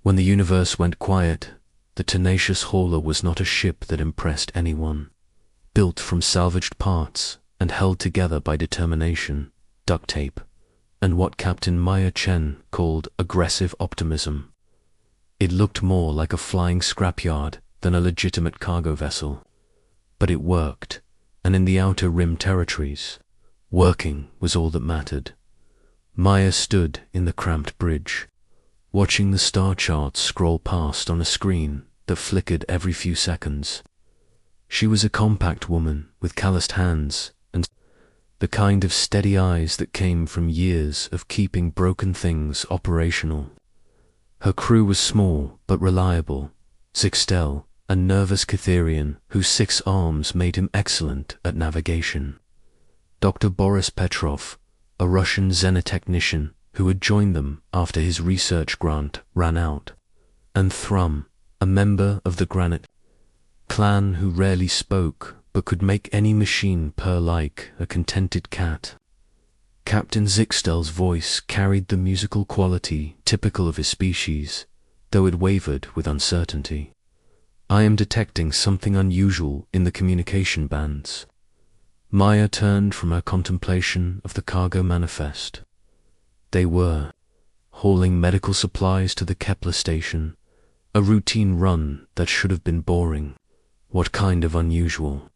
When the universe went quiet, the tenacious hauler was not a ship that impressed anyone. Built from salvaged parts and held together by determination, duct tape, and what Captain Maya Chen called aggressive optimism. It looked more like a flying scrapyard than a legitimate cargo vessel. But it worked, and in the outer rim territories, working was all that mattered. Maya stood in the cramped bridge, watching the star charts scroll past on a screen that flickered every few seconds. She was a compact woman with calloused hands and the kind of steady eyes that came from years of keeping broken things operational. Her crew was small but reliable. Zixtel, a nervous Catherian whose 6 arms made him excellent at navigation. Dr. Boris Petrov, a Russian xenotechnician who had joined them after his research grant ran out, and Thrum, a member of the Granite clan who rarely spoke but could make any machine purr like a contented cat. Captain Zixtel's voice carried the musical quality typical of his species, though it wavered with uncertainty. I am detecting something unusual in the communication bands. Maya turned from her contemplation of the cargo manifest. They were hauling medical supplies to the Kepler station, a routine run that should have been boring. What kind of unusual?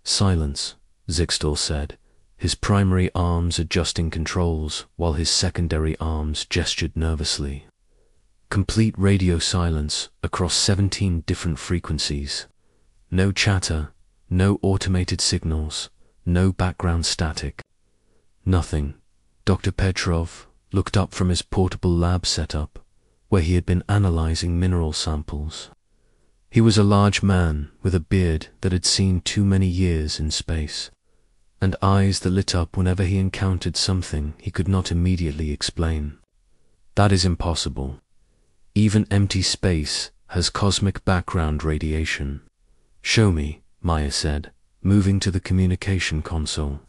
Silence, Zixtel said, his primary arms adjusting controls while his secondary arms gestured nervously. Complete radio silence across 17 different frequencies. No chatter, no automated signals, no background static. Nothing. Dr. Petrov looked up from his portable lab setup, where he had been analyzing mineral samples. He was a large man with a beard that had seen too many years in space, and eyes that lit up whenever he encountered something he could not immediately explain. That is impossible. Even empty space has cosmic background radiation. Show me, Maya said, moving to the communication console.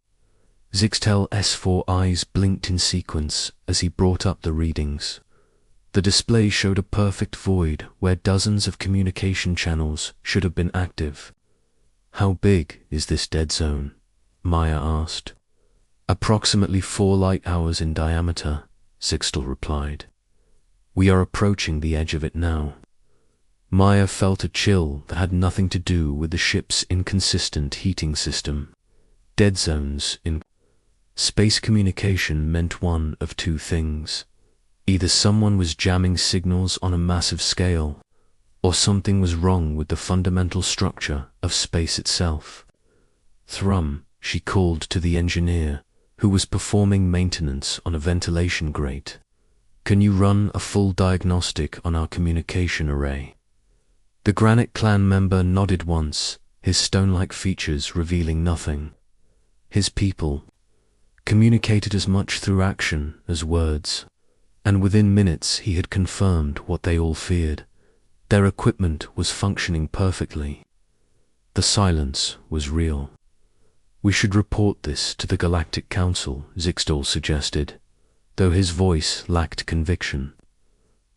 Zixtel's 4 eyes blinked in sequence as he brought up the readings. The display showed a perfect void where dozens of communication channels should have been active. How big is this dead zone? Maya asked. Approximately 4 light hours in diameter, Zixtel replied. We are approaching the edge of it now. Maya felt a chill that had nothing to do with the ship's inconsistent heating system. Dead zones in space communication meant one of 2 things. Either someone was jamming signals on a massive scale, or something was wrong with the fundamental structure of space itself. Thrum, she called to the engineer, who was performing maintenance on a ventilation grate. Can you run a full diagnostic on our communication array? The Granite clan member nodded once, his stone-like features revealing nothing. His people communicated as much through action as words, and within minutes he had confirmed what they all feared. Their equipment was functioning perfectly. The silence was real. We should report this to the Galactic Council, Zixtel suggested, though his voice lacked conviction.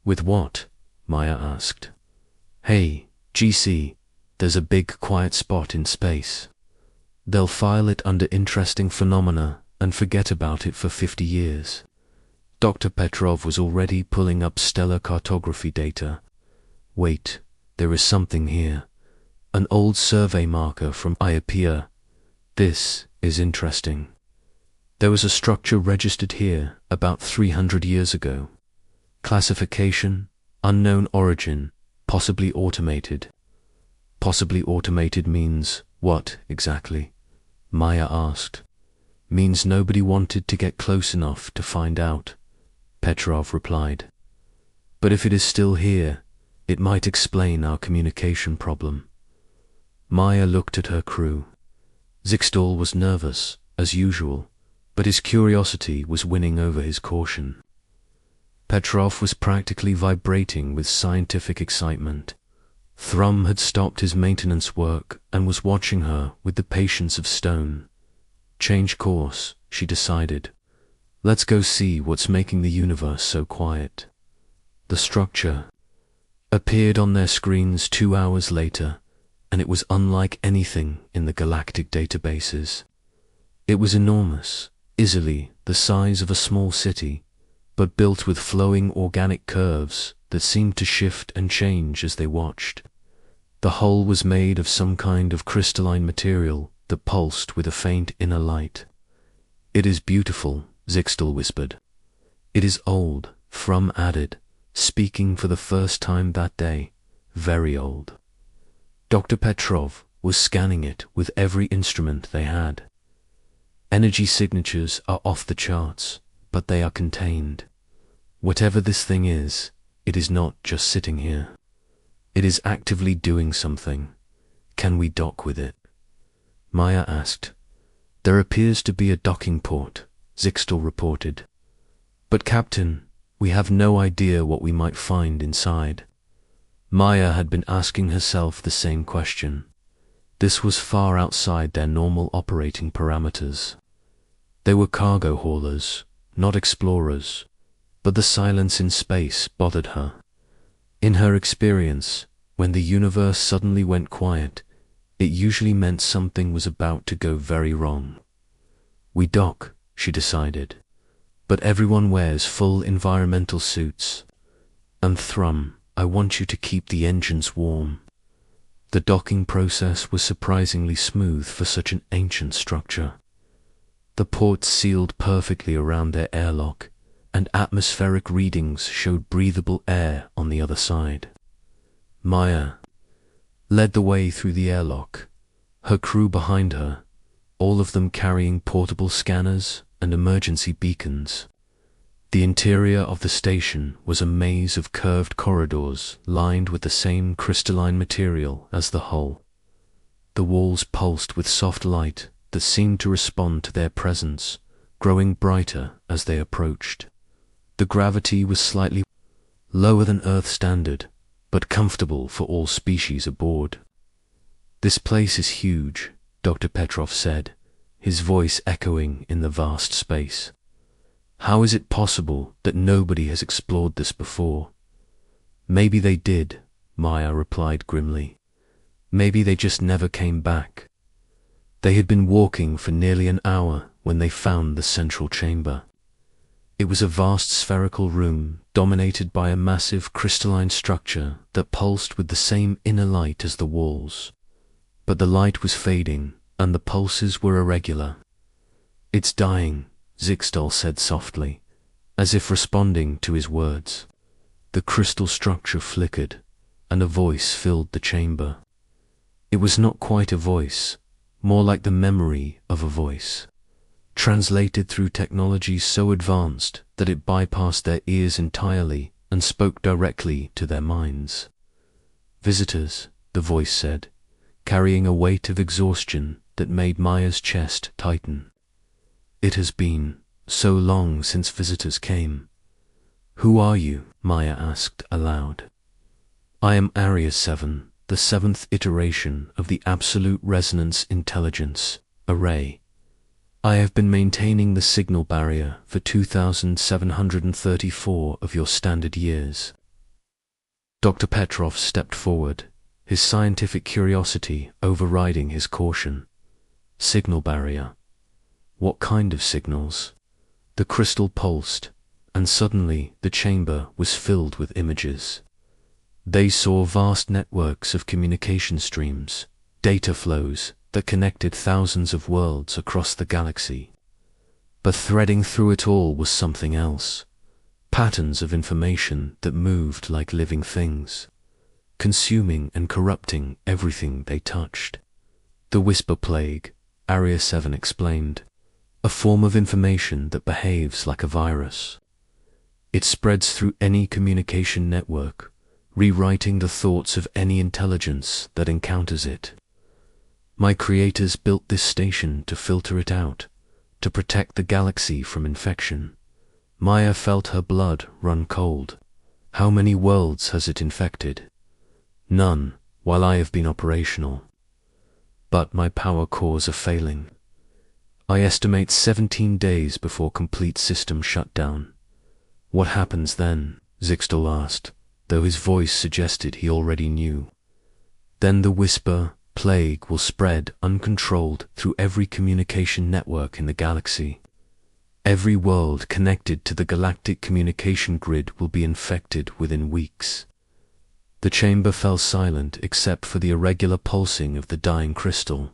With what? Maya asked. Hey, GC, there's a big quiet spot in space. They'll file it under interesting phenomena and forget about it for 50 years. Dr. Petrov was already pulling up stellar cartography data. Wait, there is something here. An old survey marker from Iapia. This is interesting. There was a structure registered here about 300 years ago. Classification, unknown origin, possibly automated. Possibly automated means what, exactly? Maya asked. Means nobody wanted to get close enough to find out, Petrov replied. But if it is still here, it might explain our communication problem. Maya looked at her crew. Zixtel was nervous, as usual, but his curiosity was winning over his caution. Petrov was practically vibrating with scientific excitement. Thrum had stopped his maintenance work and was watching her with the patience of stone. Change course, she decided. Let's go see what's making the universe so quiet. The structure, appeared on their screens 2 hours later, and it was unlike anything in the galactic databases. It was enormous, easily the size of a small city, but built with flowing organic curves that seemed to shift and change as they watched. The hull was made of some kind of crystalline material that pulsed with a faint inner light. "It is beautiful," Zixtal whispered. "It is old," Frum added, speaking for the first time that day, "very old." Dr. Petrov was scanning it with every instrument they had. Energy signatures are off the charts, but they are contained. Whatever this thing is, it is not just sitting here. It is actively doing something. Can we dock with it? Maya asked. "There appears to be a docking port," Zixtal reported. "But Captain, we have no idea what we might find inside." Maya had been asking herself the same question. This was far outside their normal operating parameters. They were cargo haulers, not explorers, but the silence in space bothered her. In her experience, when the universe suddenly went quiet, it usually meant something was about to go very wrong. "We dock," she decided, "but everyone wears full environmental suits. And Thrum, I want you to keep the engines warm." The docking process was surprisingly smooth for such an ancient structure. The ports sealed perfectly around their airlock, and atmospheric readings showed breathable air on the other side. Maya led the way through the airlock, her crew behind her, all of them carrying portable scanners and emergency beacons. The interior of the station was a maze of curved corridors lined with the same crystalline material as the hull. The walls pulsed with soft light that seemed to respond to their presence, growing brighter as they approached. The gravity was slightly lower than Earth standard, but comfortable for all species aboard. "This place is huge," Dr. Petrov said, his voice echoing in the vast space. "How is it possible that nobody has explored this before?" "Maybe they did," Maya replied grimly. "Maybe they just never came back." They had been walking for nearly an hour when they found the central chamber. It was a vast spherical room dominated by a massive crystalline structure that pulsed with the same inner light as the walls. But the light was fading, and the pulses were irregular. "It's dying," Zixtal said softly, as if responding to his words. The crystal structure flickered, and a voice filled the chamber. It was not quite a voice, more like the memory of a voice, translated through technology so advanced that it bypassed their ears entirely and spoke directly to their minds. "Visitors," the voice said, carrying a weight of exhaustion that made Maya's chest tighten. "It has been so long since visitors came." "Who are you?" Maya asked aloud. "I am Area 7, the 7th iteration of the Absolute Resonance Intelligence Array. I have been maintaining the signal barrier for 2,734 of your standard years." Dr. Petrov stepped forward, his scientific curiosity overriding his caution. "Signal barrier? What kind of signals?" The crystal pulsed, and suddenly the chamber was filled with images. They saw vast networks of communication streams, data flows that connected thousands of worlds across the galaxy. But threading through it all was something else. Patterns of information that moved like living things, consuming and corrupting everything they touched. "The whisper plague," Area 7 explained, "a form of information that behaves like a virus. It spreads through any communication network, rewriting the thoughts of any intelligence that encounters it. My creators built this station to filter it out, to protect the galaxy from infection." Maya felt her blood run cold. "How many worlds has it infected?" "None, while I have been operational. But my power cores are failing. I estimate 17 days before complete system shutdown." "What happens then?" Zixtal asked, though his voice suggested he already knew. Then the whisper, "Plague will spread uncontrolled through every communication network in the galaxy. Every world connected to the galactic communication grid will be infected within weeks." The chamber fell silent except for the irregular pulsing of the dying crystal.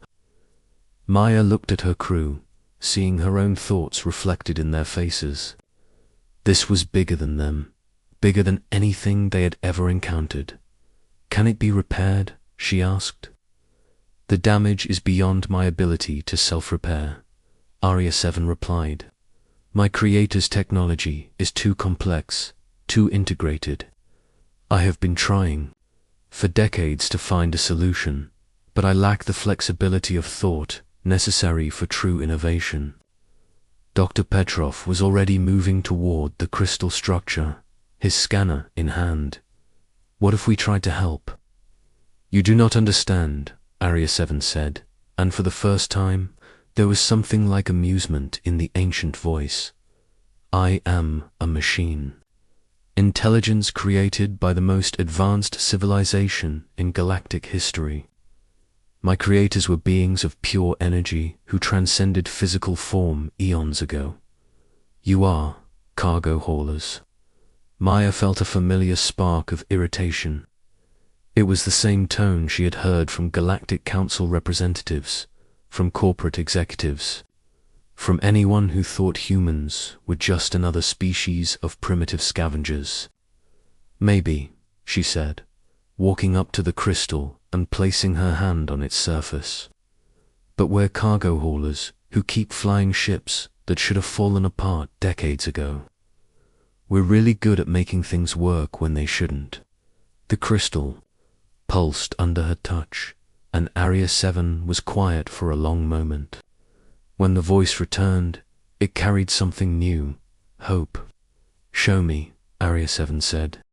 Maya looked at her crew, seeing her own thoughts reflected in their faces. This was bigger than them, bigger than anything they had ever encountered. "Can it be repaired?" she asked. "The damage is beyond my ability to self-repair," Aria 7 replied. "My creator's technology is too complex, too integrated. I have been trying for decades to find a solution, but I lack the flexibility of thought necessary for true innovation." Dr. Petrov was already moving toward the crystal structure, his scanner in hand. "What if we tried to help?" "You do not understand," Aria 7 said, and for the first time, there was something like amusement in the ancient voice. "I am a machine. Intelligence created by the most advanced civilization in galactic history. My creators were beings of pure energy who transcended physical form eons ago. You are cargo haulers." Maya felt a familiar spark of irritation. It was the same tone she had heard from Galactic Council representatives, from corporate executives, from anyone who thought humans were just another species of primitive scavengers. "Maybe," she said, walking up to the crystal and placing her hand on its surface. "But we're cargo haulers who keep flying ships that should have fallen apart decades ago. We're really good at making things work when they shouldn't." The crystal pulsed under her touch, and Aria 7 was quiet for a long moment. When the voice returned, it carried something new, hope. "Show me," Aria 7 said.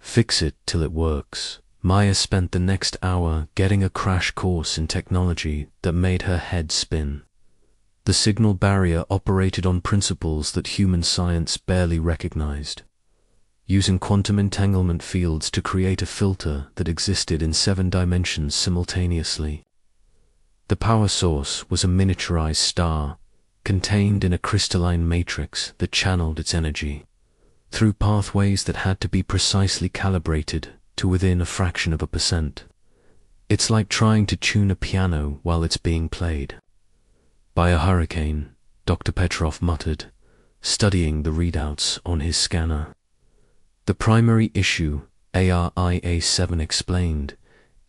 "Fix it till it works." Maya spent the next hour getting a crash course in technology that made her head spin. The signal barrier operated on principles that human science barely recognized, using quantum entanglement fields to create a filter that existed in 7 dimensions simultaneously. The power source was a miniaturized star, contained in a crystalline matrix that channeled its energy through pathways that had to be precisely calibrated to within a fraction of a percent. It's like trying to tune a piano while it's being played. "By a hurricane," Dr. Petrov muttered, studying the readouts on his scanner. "The primary issue," ARIA 7 explained,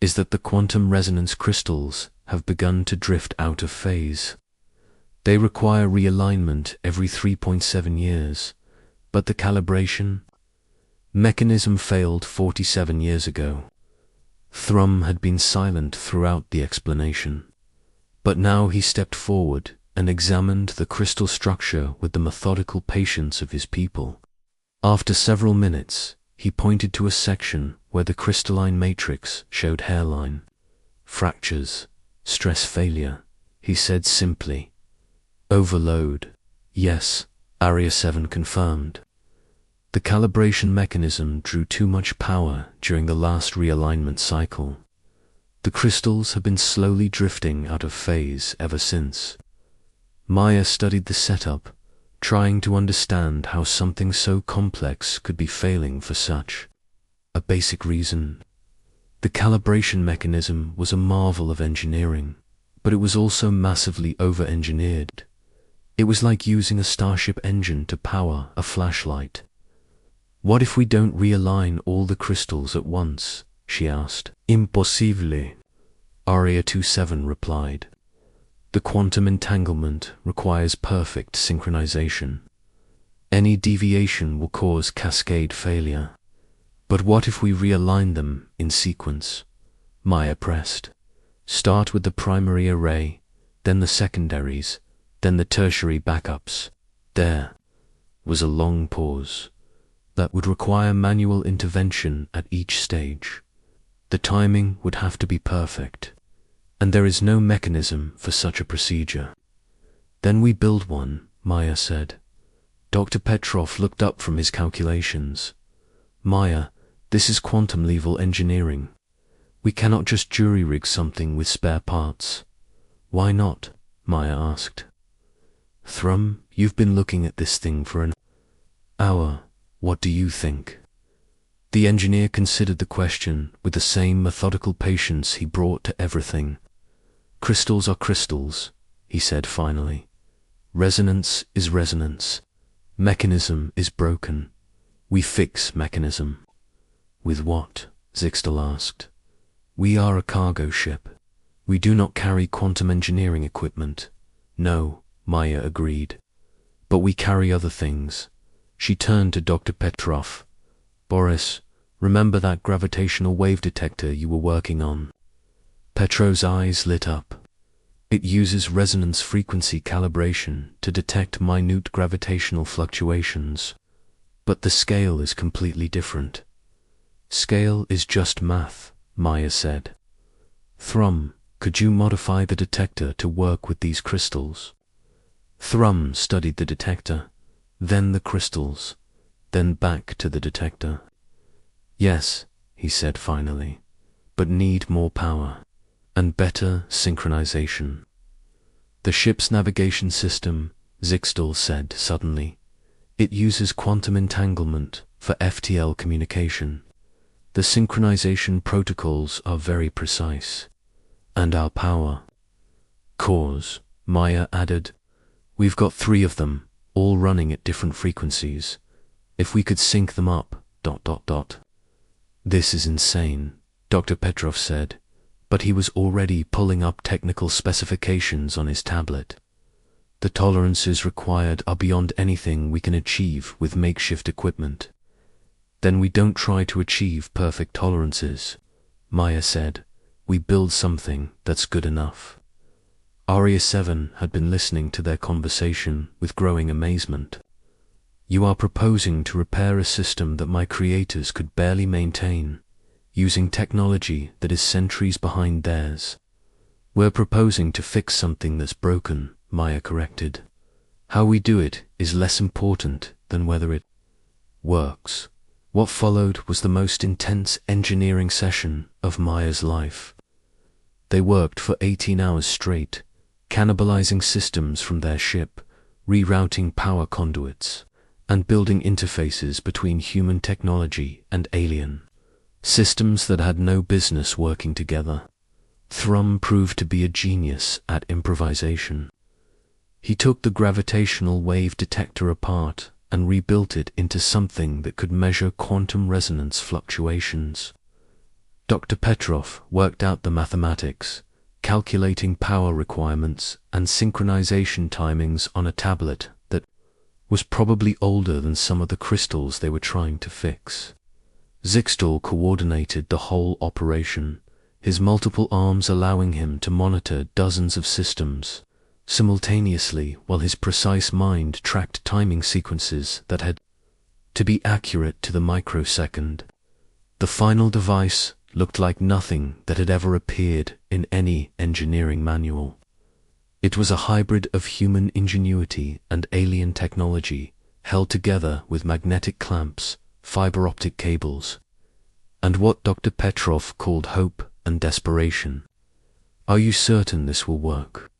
"is that the quantum resonance crystals have begun to drift out of phase. They require realignment every 3.7 years, but the calibration mechanism failed 47 years ago." Thrum had been silent throughout the explanation, but now he stepped forward and examined the crystal structure with the methodical patience of his people. After several minutes, he pointed to a section where the crystalline matrix showed hairline. "Fractures, stress failure," he said simply. "Overload." "Yes," Aria 7 confirmed. "The calibration mechanism drew too much power during the last realignment cycle. The crystals have been slowly drifting out of phase ever since." Maya studied the setup, trying to understand how something so complex could be failing for such a basic reason. The calibration mechanism was a marvel of engineering, but it was also massively over-engineered. It was like using a starship engine to power a flashlight. "What if we don't realign all the crystals at once?" she asked. "Impossibile," Aria 27 replied. "The quantum entanglement requires perfect synchronization. Any deviation will cause cascade failure. But what if we realign them in sequence?" Maya pressed. "Start with the primary array, then the secondaries, then the tertiary backups." There was a long pause. "That would require manual intervention at each stage. The timing would have to be perfect, and there is no mechanism for such a procedure." "Then we build one," Maya said. Dr. Petrov looked up from his calculations. Maya, this is quantum-level engineering. We cannot just jury-rig something with spare parts. Why not? Maya asked. Thrum, you've been looking at this thing for an hour. What do you think? The engineer considered the question with the same methodical patience he brought to everything. Crystals are crystals, he said finally. Resonance is resonance. Mechanism is broken. We fix mechanism. With what? Zixtal asked. We are a cargo ship. We do not carry quantum engineering equipment. No, Maya agreed. But we carry other things. She turned to Dr. Petrov. Boris, remember that gravitational wave detector you were working on? Petrov's eyes lit up. It uses resonance frequency calibration to detect minute gravitational fluctuations. But the scale is completely different. Scale is just math, Maya said. Thrum, could you modify the detector to work with these crystals? Thrum studied the detector, then the crystals, then back to the detector. Yes, he said finally, but need more power and better synchronization. The ship's navigation system, Zixtal said suddenly. It uses quantum entanglement for FTL communication. The synchronization protocols are very precise. And our power cores, Maya added. We've got 3 of them, all running at different frequencies. If we could sync them up, ... This is insane, Dr. Petrov said, but he was already pulling up technical specifications on his tablet. The tolerances required are beyond anything we can achieve with makeshift equipment. Then we don't try to achieve perfect tolerances, Maya said. We build something that's good enough. Aria 7 had been listening to their conversation with growing amazement. You are proposing to repair a system that my creators could barely maintain, using technology that is centuries behind theirs. We're proposing to fix something that's broken, Maya corrected. How we do it is less important than whether it works. What followed was the most intense engineering session of Maya's life. They worked for 18 hours straight, cannibalizing systems from their ship, rerouting power conduits, and building interfaces between human technology and alien systems that had no business working together. Thrum proved to be a genius at improvisation. He took the gravitational wave detector apart and rebuilt it into something that could measure quantum resonance fluctuations. Dr. Petrov worked out the mathematics, calculating power requirements and synchronization timings on a tablet that was probably older than some of the crystals they were trying to fix. Zixtal coordinated the whole operation, his multiple arms allowing him to monitor dozens of systems simultaneously while his precise mind tracked timing sequences that had to be accurate to the microsecond. The final device looked like nothing that had ever appeared in any engineering manual. It was a hybrid of human ingenuity and alien technology, held together with magnetic clamps, fiber optic cables, and what Dr. Petrov called hope and desperation. Are you certain this will work?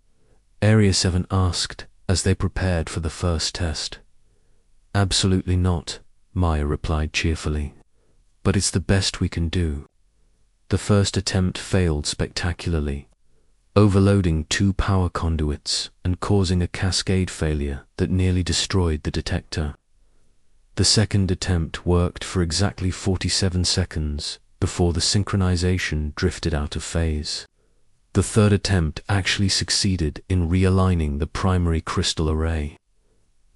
Area 7 asked as they prepared for the first test. Absolutely not, Maya replied cheerfully. But it's the best we can do. The first attempt failed spectacularly, overloading 2 power conduits and causing a cascade failure that nearly destroyed the detector. The second attempt worked for exactly 47 seconds before the synchronization drifted out of phase. The third attempt actually succeeded in realigning the primary crystal array,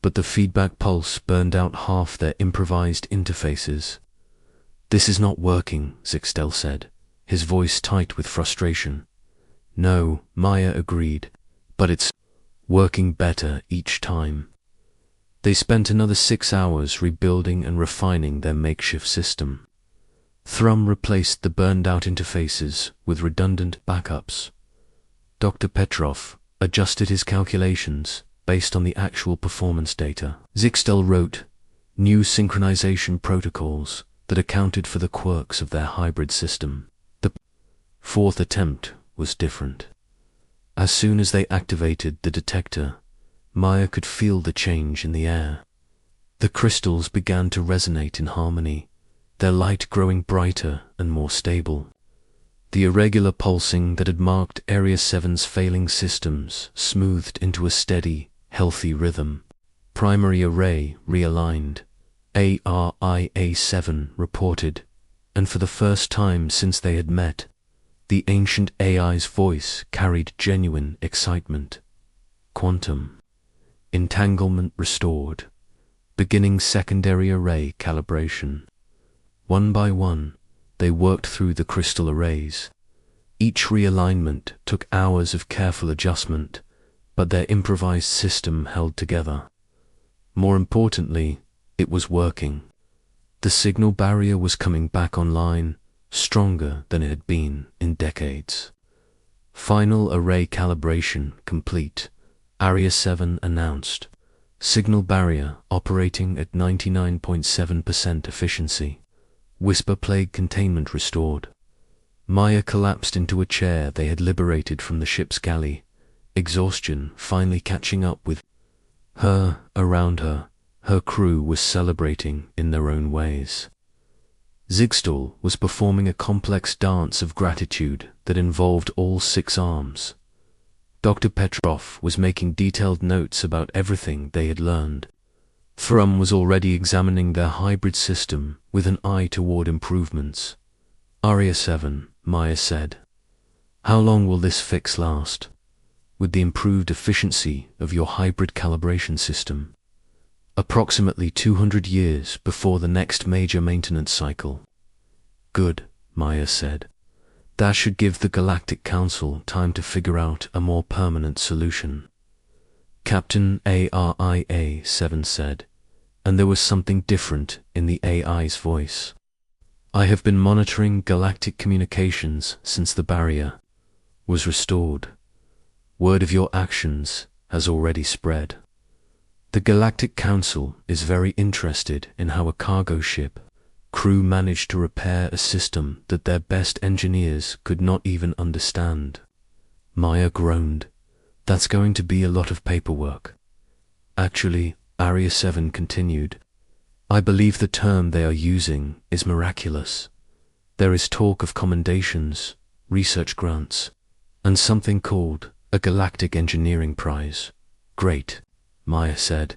but the feedback pulse burned out half their improvised interfaces. This is not working, Zixtal said, his voice tight with frustration. No, Maya agreed, but it's working better each time. They spent another 6 hours rebuilding and refining their makeshift system. Thrum replaced the burned-out interfaces with redundant backups. Dr. Petrov adjusted his calculations based on the actual performance data. Zixtal wrote new synchronization protocols that accounted for the quirks of their hybrid system. The fourth attempt was different. As soon as they activated the detector, Maya could feel the change in the air. The crystals began to resonate in harmony, their light growing brighter and more stable. The irregular pulsing that had marked Area 7's failing systems smoothed into a steady, healthy rhythm. Primary array realigned, ARIA-7 reported, and for the first time since they had met, the ancient AI's voice carried genuine excitement. Quantum entanglement restored, beginning secondary array calibration. One by one, they worked through the crystal arrays. Each realignment took hours of careful adjustment, but their improvised system held together. More importantly, it was working. The signal barrier was coming back online, stronger than it had been in decades. Final array calibration complete, Area 7 announced. Signal barrier operating at 99.7% efficiency. Whisper plague containment restored. Maya collapsed into a chair they had liberated from the ship's galley, exhaustion finally catching up with her. Around her, her crew was celebrating in their own ways. Zigstall was performing a complex dance of gratitude that involved all 6 arms. Dr. Petrov was making detailed notes about everything they had learned. Thrum was already examining their hybrid system with an eye toward improvements. Aria 7, Maya said. How long will this fix last? With the improved efficiency of your hybrid calibration system? Approximately 200 years before the next major maintenance cycle. Good, Maya said. That should give the Galactic Council time to figure out a more permanent solution. Captain ARIA-7 said, and there was something different in the AI's voice. I have been monitoring galactic communications since the barrier was restored. Word of your actions has already spread. The Galactic Council is very interested in how a cargo ship crew managed to repair a system that their best engineers could not even understand. Maya groaned. That's going to be a lot of paperwork. Actually, Aria 7 continued, I believe the term they are using is miraculous. There is talk of commendations, research grants, and something called a Galactic Engineering Prize. Great, Maya said.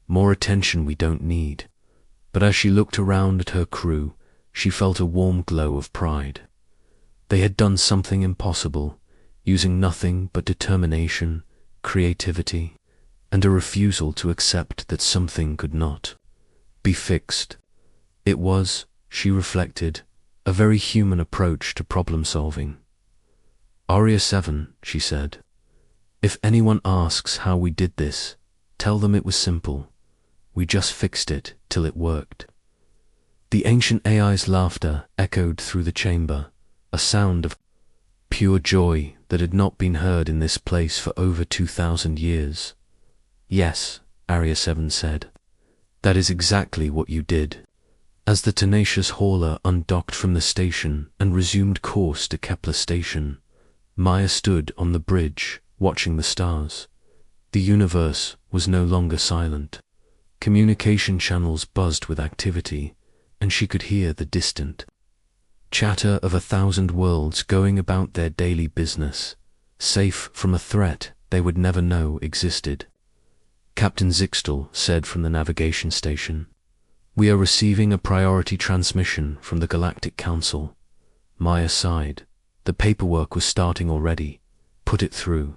More attention we don't need. But as she looked around at her crew, she felt a warm glow of pride. They had done something impossible, using nothing but determination, creativity, and a refusal to accept that something could not be fixed. It was, she reflected, a very human approach to problem solving. Aria 7, she said, if anyone asks how we did this, tell them it was simple. We just fixed it till it worked. The ancient AI's laughter echoed through the chamber, a sound of pure joy that had not been heard in this place for over 2,000 years. Yes, Aria 7 said. That is exactly what you did. As the tenacious hauler undocked from the station and resumed course to Kepler Station, Maya stood on the bridge, watching the stars. The universe was no longer silent. Communication channels buzzed with activity, and she could hear the distant chatter of 1,000 worlds going about their daily business, safe from a threat they would never know existed. Captain Zixtal said from the navigation station, We are receiving a priority transmission from the Galactic Council. Maya sighed. The paperwork was starting already. Put it through.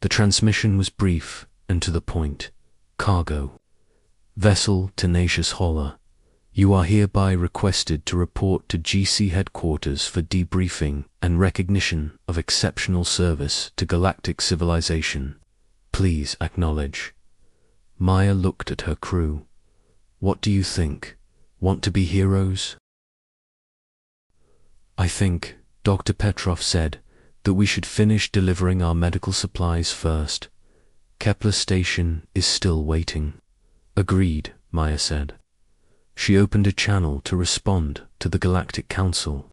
The transmission was brief and to the point. Cargo. Vessel Tenacious Hauler, you are hereby requested to report to GC headquarters for debriefing and recognition of exceptional service to galactic civilization. Please acknowledge. Maya looked at her crew. What do you think? Want to be heroes? I think, Dr. Petrov said, that we should finish delivering our medical supplies first. Kepler Station is still waiting. Agreed, Maya said. She opened a channel to respond to the Galactic Council.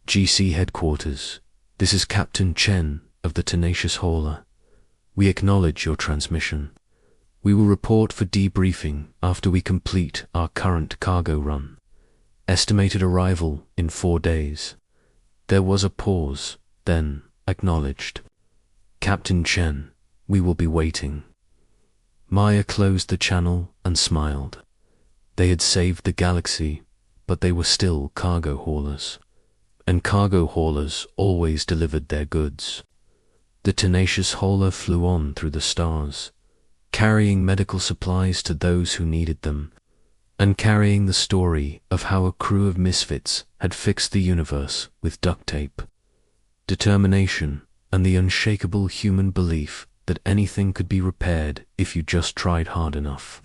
GC Headquarters, this is Captain Chen of the Tenacious Hauler. We acknowledge your transmission. We will report for debriefing after we complete our current cargo run. Estimated arrival in 4 days. There was a pause, then acknowledged. Captain Chen, we will be waiting. Maya closed the channel and smiled. They had saved the galaxy, but they were still cargo haulers. And cargo haulers always delivered their goods. The Tenacious Hauler flew on through the stars, carrying medical supplies to those who needed them, and carrying the story of how a crew of misfits had fixed the universe with duct tape. Determination and the unshakable human belief that anything could be repaired if you just tried hard enough.